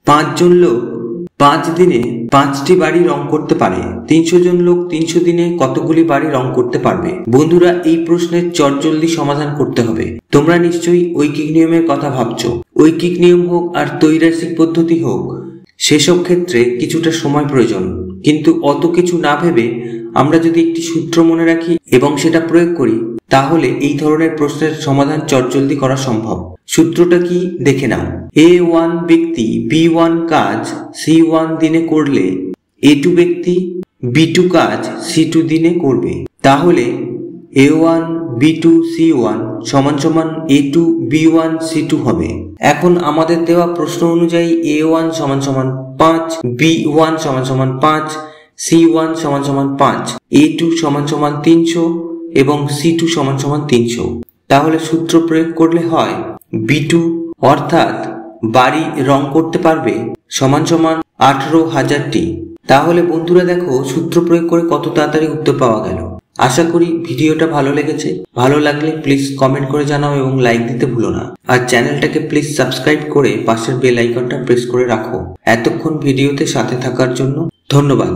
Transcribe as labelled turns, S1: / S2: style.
S1: 5 জন লোক 5 দিনে 5টি বাড়ি রং করতে পারে। 300 জন লোক 300 দিনে কতগুলি বাড়ি রং করতে পারবে? বন্ধুরা, এই প্রশ্নের চটজলদি সমাধান করতে হবে। তোমরা নিশ্চয়ই ঐকিক নিয়মের কথা ভাবছো। ঐকিক নিয়ম হোক আর ত্রৈরাসিক পদ্ধতি হোক, সেসব ক্ষেত্রে কিছুটা সময় প্রয়োজন। কিন্তু অত কিছু না ভেবে আমরা যদি একটি সূত্র মনে রাখি এবং সেটা প্রয়োগ করি, তাহলে এই ধরনের প্রশ্নের সমাধান চটজলদি করা সম্ভব। সূত্রটা কি দেখে নাও। A1 ব্যক্তি B1 কাজ C1 দিনে করলে A2 ব্যক্তি B2 কাজ C2 দিনে করবে। তাহলে A1 B2 C1 সমান সমান A2 B1 C2 হবে। এখন আমাদের দেওয়া প্রশ্ন অনুযায়ী A1 সমান সমান 5, B1 সমান সমান 5, C1 সমান সমান 5, A2 সমান সমান 300 এবং C2 সমান সমান 300। তাহলে সূত্র প্রয়োগ করলে হয় B2 অর্থাৎ বাড়ি রং করতে পারবে সমান সমান 18,000টি। তাহলে বন্ধুরা দেখো, সূত্র প্রয়োগ করে কত তাড়াতাড়ি উত্তর পাওয়া গেল। আশা করি ভিডিওটা ভালো লেগেছে। ভালো লাগলে প্লিজ কমেন্ট করে জানাও এবং লাইক দিতে ভুলো না। আর চ্যানেলটাকে প্লিজ সাবস্ক্রাইব করে পাশের বেল আইকনটা প্রেস করে রাখো। এতক্ষণ ভিডিওতে সাথে থাকার জন্য ধন্যবাদ।